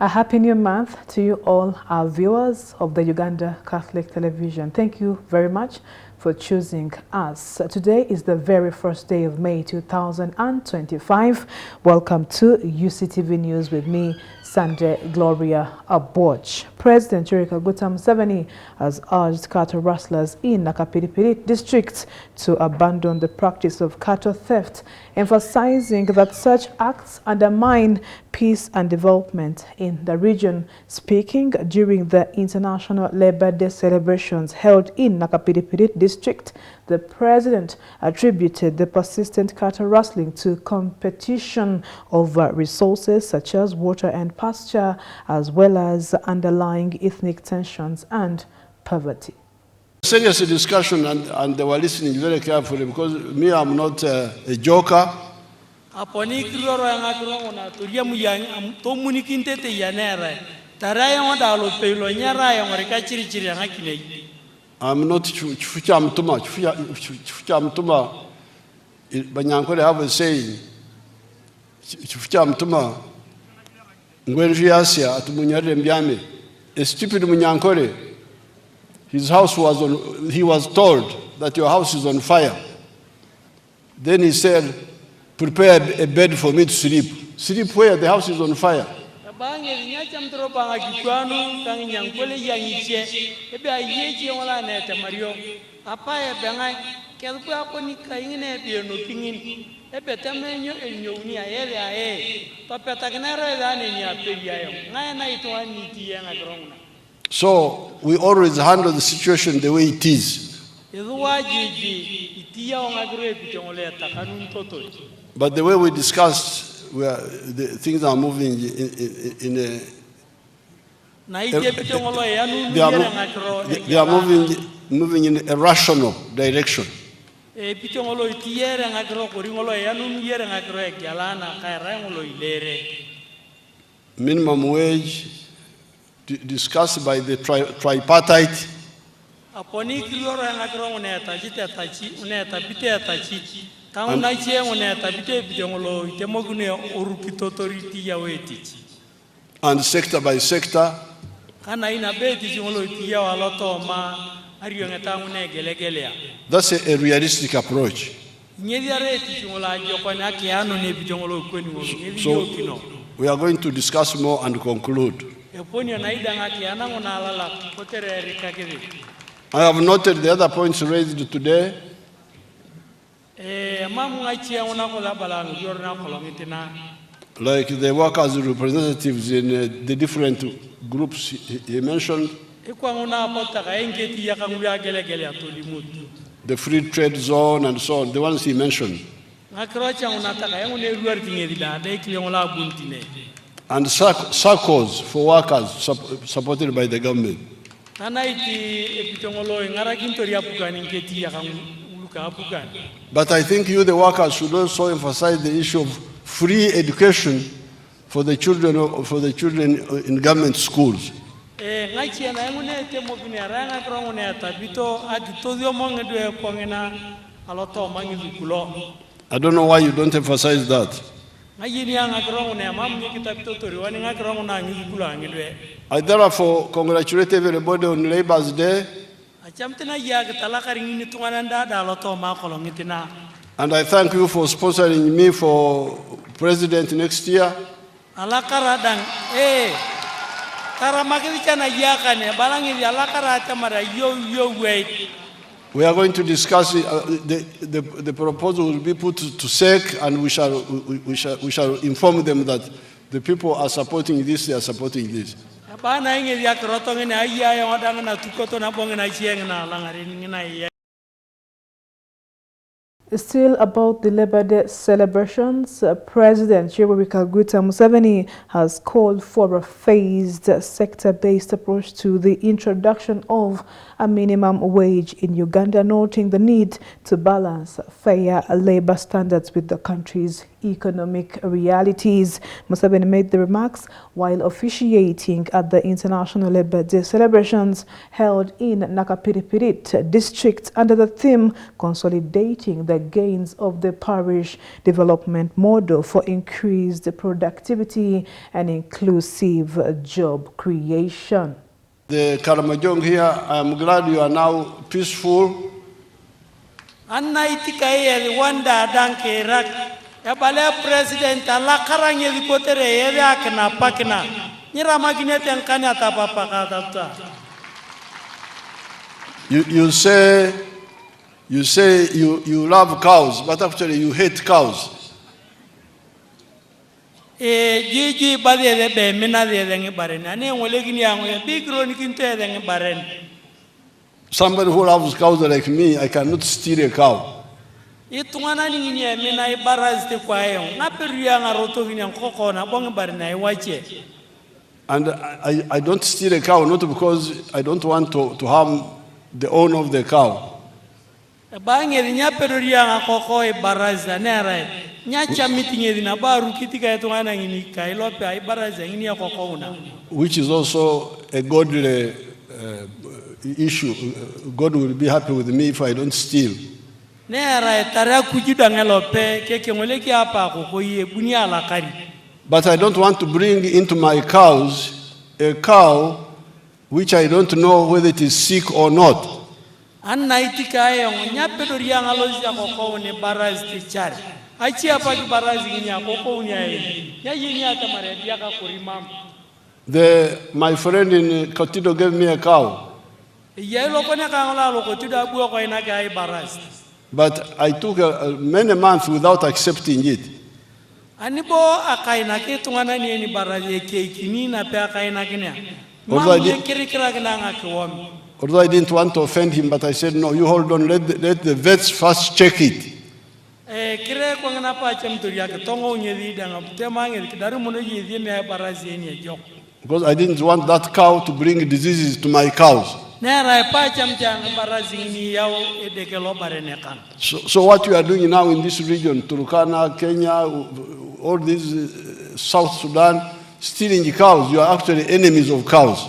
A happy new month to you all, our viewers of the Uganda Catholic Television. Thank you very much for choosing us. Today is the very first day of May 2025. Welcome to Uctv News with me, Sunday Gloria Aboch. President Yoweri Kaguta Museveni has urged cattle rustlers in Nakapiripiri district to abandon the practice of cattle theft, emphasizing that such acts undermine peace and development in the region. Speaking during the International Labour Day celebrations held in Nakapiripiri district, the president attributed the persistent cattle rustling to competition over resources such as water and pasture, as well as underlying ethnic tensions and poverty. Serious discussion, and they were listening very carefully because me, I'm not a joker. I'm not Chufuchamtuma. Banyankole have a saying, Chufuchamtuma, Ngwenjiasia at Munyare Mbiame, a stupid Munyankole. His house was on, he was told that your house is on fire. Then he said, prepare a bed for me to sleep. Sleep where? The house is on fire. So we always handle the situation the way it is. But the way we discussed, the things are moving they are moving in a rational direction. Minimum wage discussed by the tripartite. And sector by sector. That's a realistic approach. So we are going to discuss more and conclude. I have noted the other points raised today. Like the workers' representatives in the different groups he mentioned. The free trade zone and so on, the ones he mentioned. And circles for workers supported by the government. But I think you, the workers, should also emphasize the issue of free education for the children in government schools. I don't know why you don't emphasize that. I therefore congratulate everybody on Labour's Day. And I thank you for sponsoring me for president next year. We are going to discuss the proposal will be put to SEC, and we shall inform them that the people are supporting this, they are supporting this. Still about the Labour Day celebrations, President Yoweri Kaguta Museveni has called for a phased sector-based approach to the introduction of a minimum wage in Uganda, noting the need to balance fair labour standards with the country's economic realities. Museveni made the remarks while officiating at the International Labour Day celebrations held in Nakapiripiri district under the theme Consolidating the gains of the parish development model for increased productivity and inclusive job creation. The Karamojong here, I'm glad you are now peaceful. Anna itikaye wanda danke rak ebale president ala karanye likotere yere akna pakna nyira maginete nkanya tapapa katata. You say you love cows, but actually you hate cows. Gigi badele be mina de baren ane ngolegini yango big ron kinte de baren. Somebody who loves cows like me, I cannot steal a cow. Itungana ningini mina ibaraz te kwayo ngaperia ngaroto gini nkoko na bonge barina iwache. And I don't steal a cow not because I don't want to harm the owner of the cow. Bange nyaperia ngakoko ibaraza nera nyacha meeting edina baru kitika itungana ngini kailope ibaraza ngini yakoko una. Which is also a godly issue. God will be happy with me if I don't steal. But I don't want to bring into my cows a cow which I don't know whether it is sick or not. My friend in Kotido gave me a cow. But I took many months without accepting it. Although I didn't want to offend him, but I said, no, you hold on, let the vets first check it. Because I didn't want that cow to bring diseases to my cows. So what you are doing now in this region, Turkana, Kenya, all these South Sudan, stealing the cows, you are actually enemies of cows.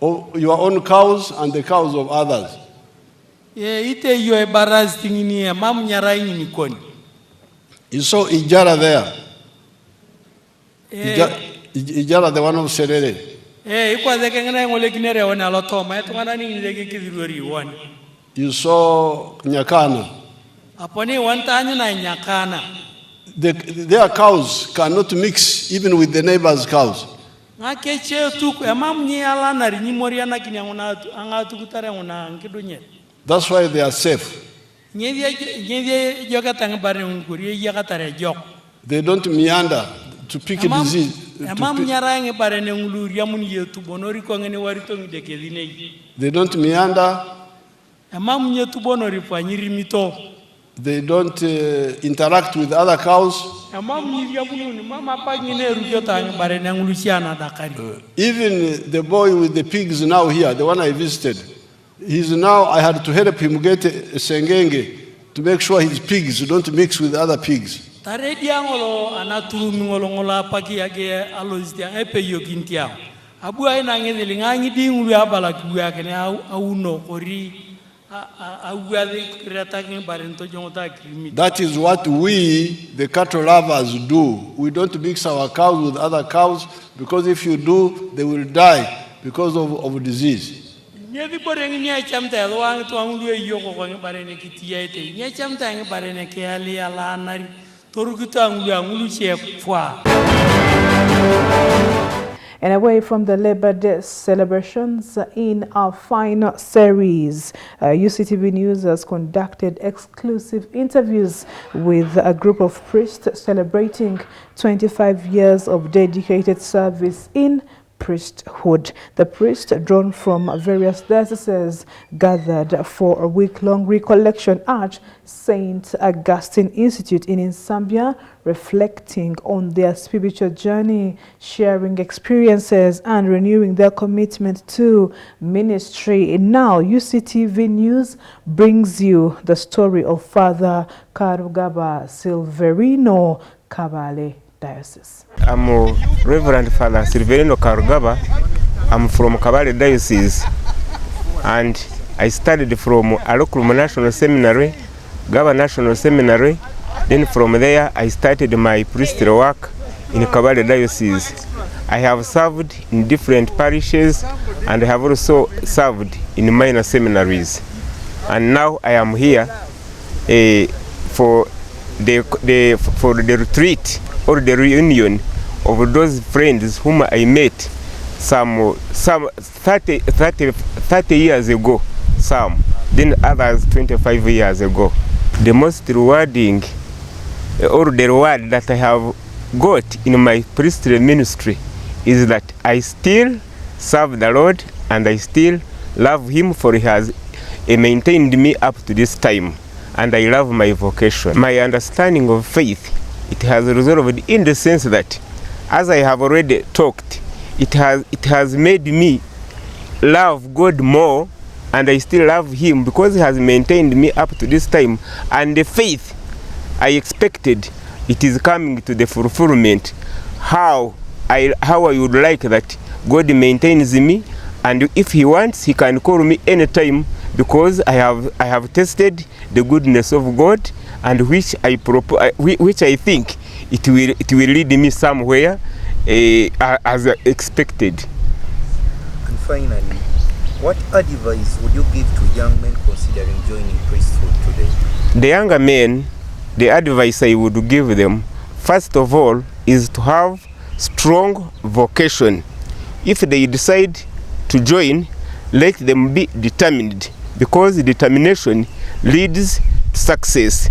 Or your own cows and the cows of others. You saw Ijara there. Ijara, the one of Serere. You saw Nyakana. Their cows cannot mix even with the neighbor's cows. That's why they are safe. They don't meander to pick a disease. They don't meander. They don't interact with other cows. Even the boy with the pigs now here, the one I visited, I had to help him get a sengenge to make sure his pigs don't mix with other pigs. That is what we, the cattle lovers, do. We don't mix our cows with other cows because if you do, they will die because of disease. And away from the Labor Day celebrations, in our final series, UCTV News has conducted exclusive interviews with a group of priests celebrating 25 years of dedicated service in priesthood. The priests, drawn from various dioceses, gathered for a week-long recollection at St. Augustine Institute in Zambia, reflecting on their spiritual journey, sharing experiences, and renewing their commitment to ministry. Now, UCTV News brings you the story of Father Karugaba Silverino Kabale. Diocese. I'm Reverend Father Silverino Karugaba. I'm from Kabale Diocese, and I studied from Alokrum National Seminary, Gaba National Seminary. Then from there I started my priestly work in Kabale Diocese. I have served in different parishes and I have also served in minor seminaries. And now I am here for the retreat or the reunion of those friends whom I met some 30 years ago, some, then others 25 years ago. The most rewarding or the reward that I have got in my priestly ministry is that I still serve the Lord and I still love Him, for He has maintained me up to this time, and I love my vocation. My understanding of faith, it has resolved in the sense that, as I have already talked, it has made me love God more, and I still love Him because He has maintained me up to this time. And the faith I expected, it is coming to the fulfillment. How I would like that God maintains me, and if He wants, He can call me anytime, because I have tasted the goodness of God, and which I think it will lead me somewhere as expected. And finally, what advice would you give to young men considering joining priesthood today? The younger men, the advice I would give them, first of all, is to have strong vocation. If they decide to join, let them be determined, because determination leads to success.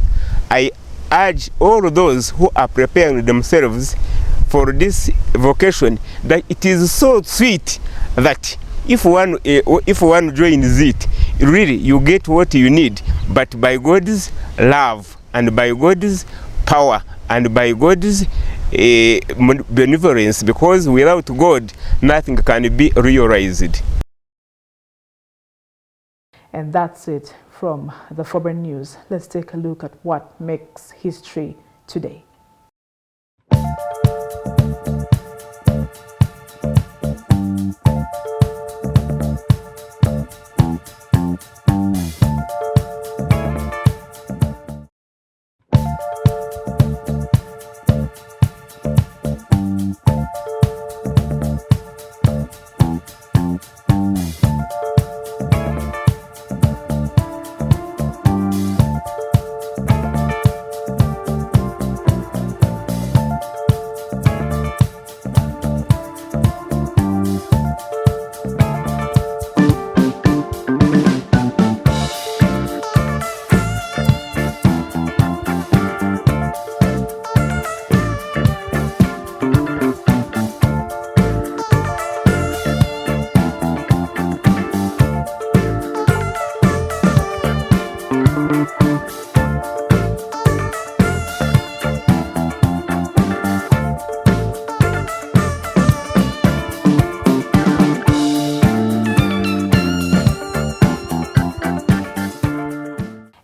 I urge all those who are preparing themselves for this vocation that it is so sweet that if one joins it, really you get what you need, but by God's love and by God's power and by God's benevolence, because without God nothing can be realized. And that's it from the Foreign News. Let's take a look at what makes history today.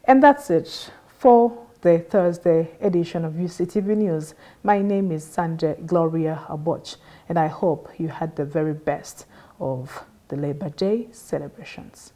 And that's it for the Thursday edition of Uctv News. My name is Sanjay Gloria Aboch, and I hope you had the very best of the Labor Day celebrations.